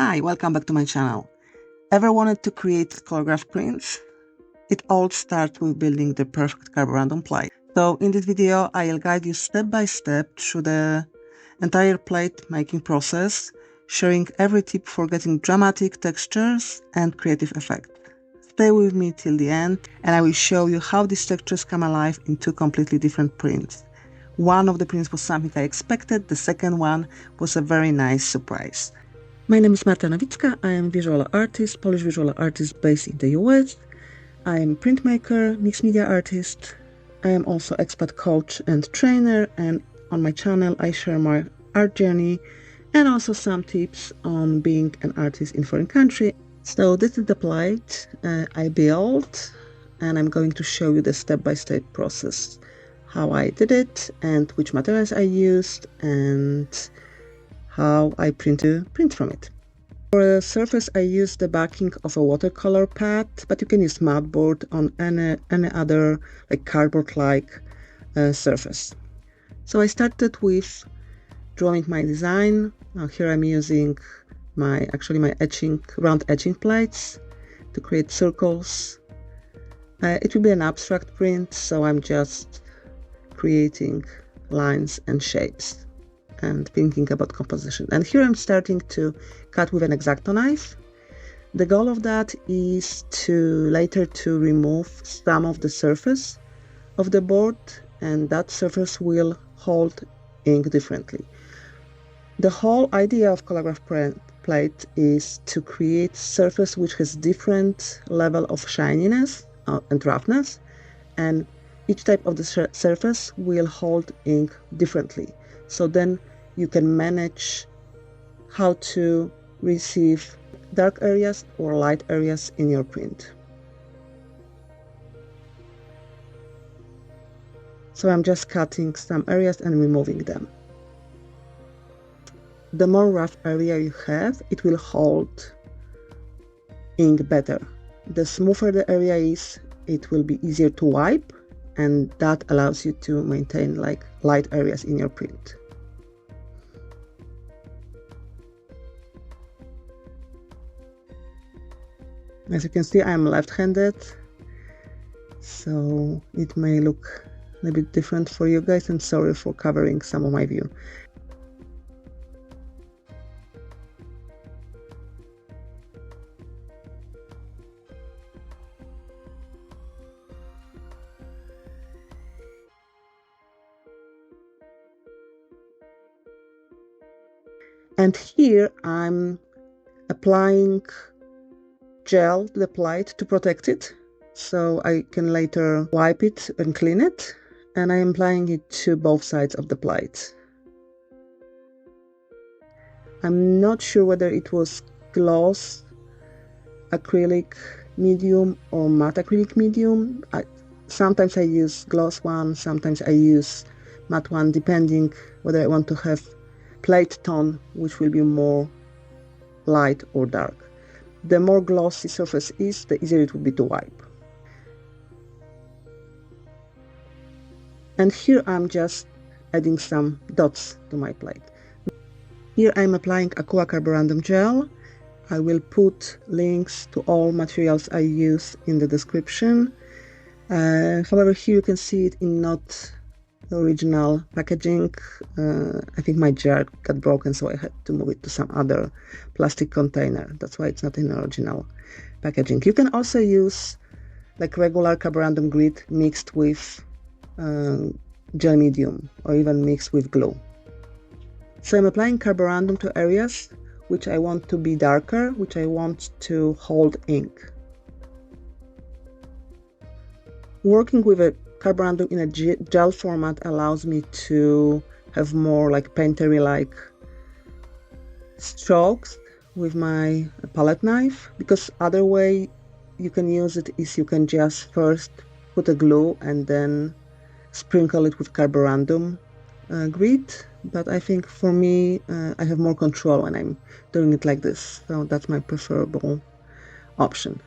Hi, welcome back to my channel. Ever wanted to create collagraph prints? It all starts with building the perfect carborundum plate. So in this video, I'll guide you step by step through the entire plate making process, sharing every tip for getting dramatic textures and creative effects. Stay with me till the end and I will show you how these textures come alive in two completely different prints. One of the prints was something I expected, the second one was a very nice surprise. My name is Marta Nowicka. I am a visual artist, Polish visual artist based in the US. I am printmaker, mixed media artist. I am also expat coach and trainer, and on my channel I share my art journey and also some tips on being an artist in foreign country. So this is the plate I built, and I'm going to show you the step-by-step process, how I did it and which materials I used and how I print from it. For the surface, I use the backing of a watercolor pad, but you can use matte board on any other like cardboard-like surface. So I started with drawing my design. Now here I'm using my round etching plates to create circles. It will be an abstract print, so I'm just creating lines and shapes and thinking about composition. And here I'm starting to cut with an X-Acto knife. The goal of that is to later remove some of the surface of the board, and that surface will hold ink differently. The whole idea of collagraph plate is to create surface which has different level of shininess and roughness, and each type of the surface will hold ink differently. So then you can manage how to receive dark areas or light areas in your print. So I'm just cutting some areas and removing them. The more rough area you have, it will hold ink better. The smoother the area is, it will be easier to wipe, and that allows you to maintain like light areas in your print. As you can see, I'm left-handed, so it may look a little bit different for you guys. I'm sorry for covering some of my view. And here I'm applying gel to the plate to protect it, so I can later wipe it and clean it, and I am applying it to both sides of the plate. I'm not sure whether it was gloss acrylic medium or matte acrylic medium. Sometimes I use gloss one, sometimes I use matte one, depending whether I want to have plate tone which will be more light or dark. The more glossy surface is, the easier it will be to wipe. And here I'm just adding some dots to my plate. Here I'm applying Akua Carborundum Gel. I will put links to all materials I use in the description. However, here you can see it in not original packaging. I think my jar got broken, so I had to move it to some other plastic container. That's why it's not in original packaging. You can also use like regular carborundum grit mixed with gel medium or even mixed with glue. So I'm applying carborundum to areas which I want to be darker, which I want to hold ink. Working with a carborundum in a gel format allows me to have more like painterly-like strokes with my palette knife, because other way you can use it is you can just first put a glue and then sprinkle it with carborundum grit, but I think for me I have more control when I'm doing it like this, so that's my preferable option.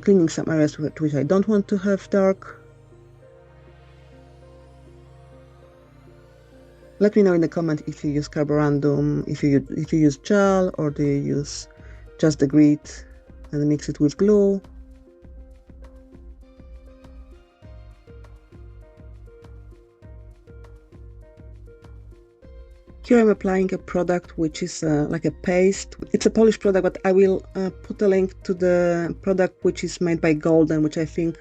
cleaning some areas which I don't want to have dark. Let me know in the comment if you use carborundum, if you use gel, or do you use just the grit and mix it with glue. Here I'm applying a product which is like a paste. It's a Polish product, but I will put a link to the product which is made by Golden, which I think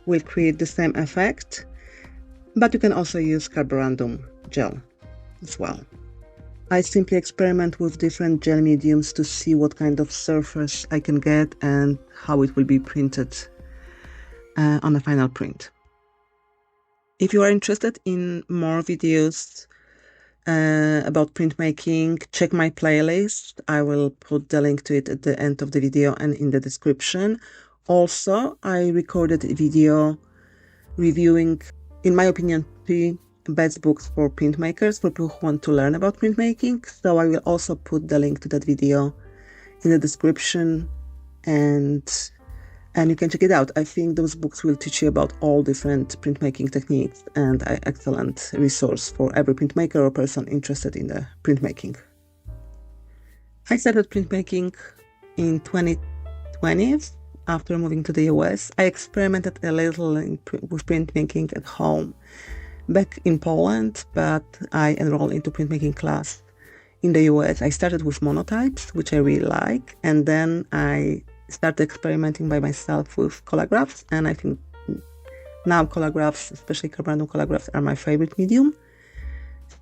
will create the same effect. But you can also use carborundum gel as well. I simply experiment with different gel mediums to see what kind of surface I can get and how it will be printed on a final print. If you are interested in more videos about printmaking, check my playlist. I will put the link to it at the end of the video and in the description. Also, I recorded a video reviewing, in my opinion, 3 best books for printmakers, for people who want to learn about printmaking. So I will also put the link to that video in the description, and you can check it out. I think those books will teach you about all different printmaking techniques and an excellent resource for every printmaker or person interested in the printmaking. I started printmaking in 2020 after moving to the US. I experimented a little with printmaking at home back in Poland, but I enrolled into printmaking class in the US. I started with monotypes, which I really like, and then I started experimenting by myself with collagraphs, and I think now collagraphs, especially Carborundum collagraphs, are my favorite medium.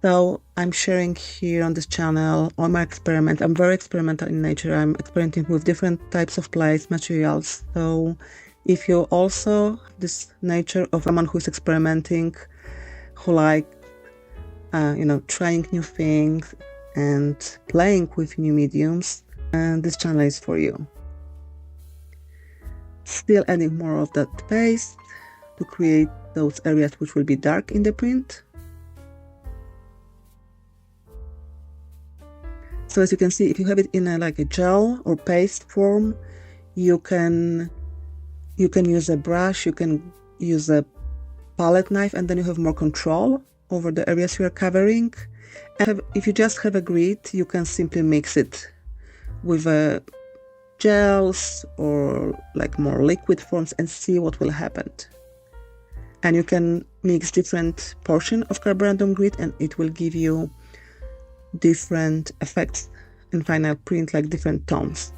So I'm sharing here on this channel all my experiments. I'm very experimental in nature. I'm experimenting with different types of plates, materials. So if you also this nature of someone who's experimenting, who like trying new things and playing with new mediums, and this channel is for you. Still adding more of that paste to create those areas which will be dark in the print. So as you can see, if you have it in like a gel or paste form, you can use a brush, you can use a palette knife, and then you have more control over the areas you are covering. And if you just have a grit, you can simply mix it with gels or like more liquid forms and see what will happen. And you can mix different portions of carborundum grit and it will give you different effects in final print, like different tones.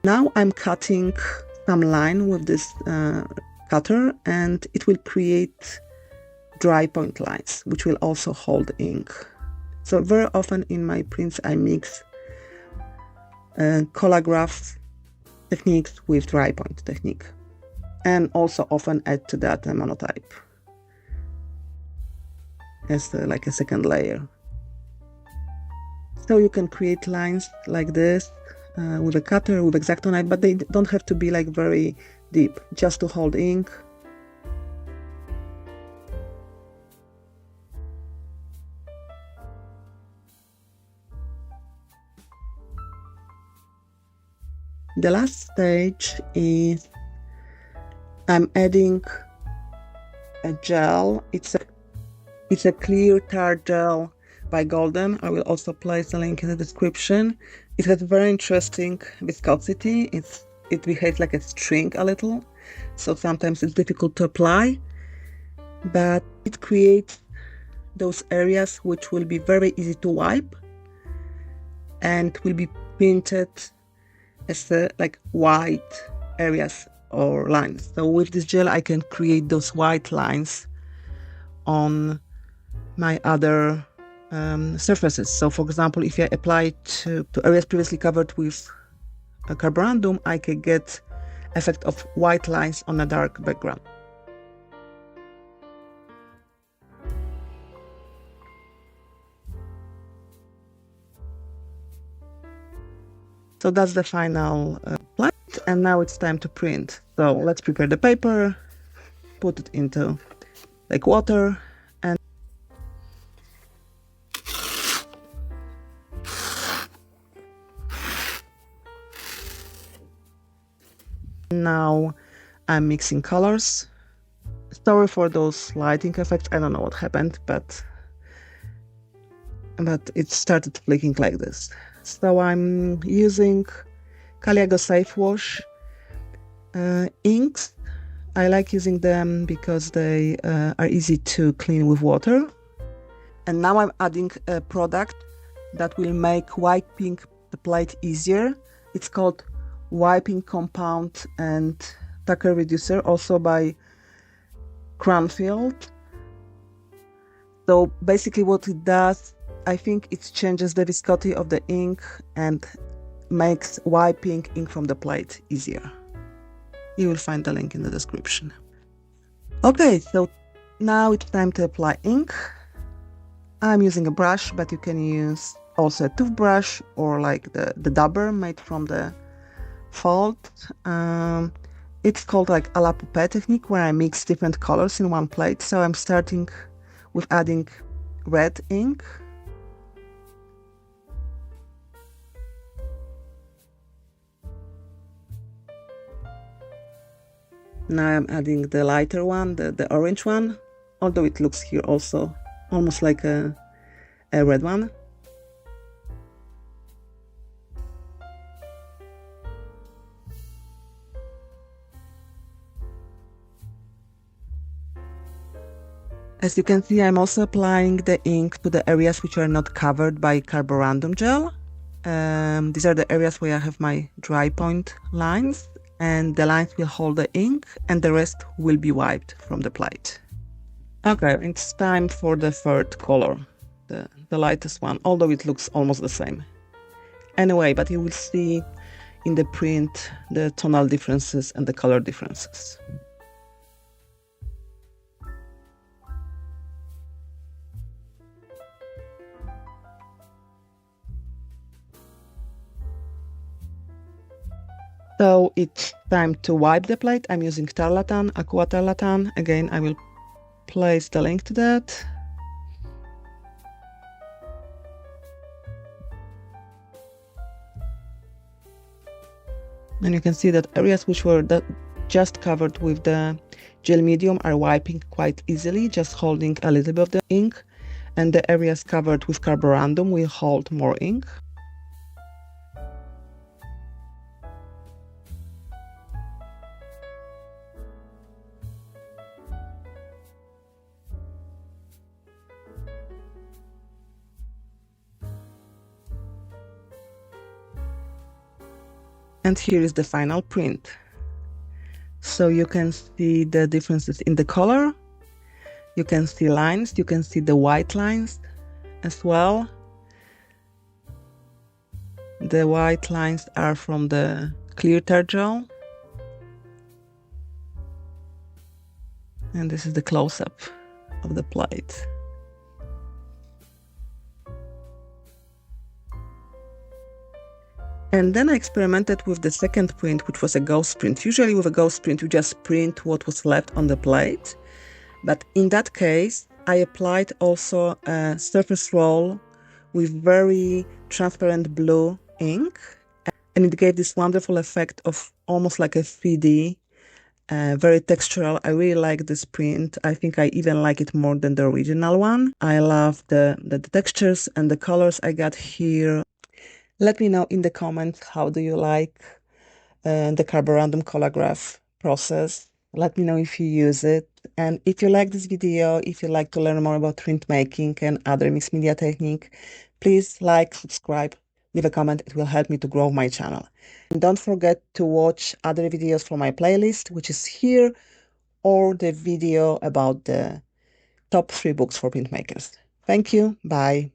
Now I'm cutting some line with this cutter, and it will create dry point lines, which will also hold ink. So very often in my prints I mix collagraph techniques with dry point technique, and also often add to that a monotype as like a second layer. So you can create lines like this with a cutter, with X-Acto knife, but they don't have to be like very deep, just to hold ink. The last stage is I'm adding a gel. It's a clear tar gel by Golden. I will also place a link in the description. It has very interesting viscosity. It behaves like a string a little, so sometimes it's difficult to apply, but it creates those areas which will be very easy to wipe and will be printed as like white areas or lines. So with this gel I can create those white lines on my other surfaces. So for example, if I apply it to areas previously covered with a carborundum, I can get effect of white lines on a dark background. So that's the final plate, and now it's time to print. So let's prepare the paper, put it into like water, and now I'm mixing colors. Sorry for those lighting effects, I don't know what happened, but it started flicking like this. So I'm using Caliago Safe Wash inks. I like using them because they are easy to clean with water. And now I'm adding a product that will make wiping the plate easier. It's called Wiping Compound and Tacker Reducer, also by Cranfield. So basically what it does, I think it changes the viscosity of the ink and makes wiping ink from the plate easier. You will find the link in the description. Okay, so now it's time to apply ink. I'm using a brush, but you can use also a toothbrush or like the dabber made from the fold. It's called like a la poupée technique, where I mix different colors in one plate. So I'm starting with adding red ink. Now I'm adding the lighter one, the orange one, although it looks here also almost like a red one. As you can see, I'm also applying the ink to the areas which are not covered by Carborundum Gel. These are the areas where I have my dry point lines, and the lines will hold the ink and the rest will be wiped from the plate. Okay, it's time for the third color, the lightest one, although it looks almost the same. Anyway, but you will see in the print the tonal differences and the color differences. So it's time to wipe the plate. I'm using tarlatan, Akua tarlatan. Again, I will place the link to that. And you can see that areas which were just covered with the gel medium are wiping quite easily, just holding a little bit of the ink. And the areas covered with carborundum will hold more ink. And here is the final print. So you can see the differences in the color. You can see lines, you can see the white lines as well. The white lines are from the clear tar gel. And this is the close-up of the plate. And then I experimented with the second print, which was a ghost print. Usually with a ghost print, you just print what was left on the plate. But in that case, I applied also a surface roll with very transparent blue ink. And it gave this wonderful effect of almost like a 3D, very textural. I really like this print. I think I even like it more than the original one. I love the textures and the colors I got here. Let me know in the comments how do you like the Carborundum Collagraph process. Let me know if you use it. And if you like this video, if you like to learn more about printmaking and other mixed media technique, please like, subscribe, leave a comment. It will help me to grow my channel. And don't forget to watch other videos from my playlist, which is here, or the video about the top 3 books for printmakers. Thank you. Bye.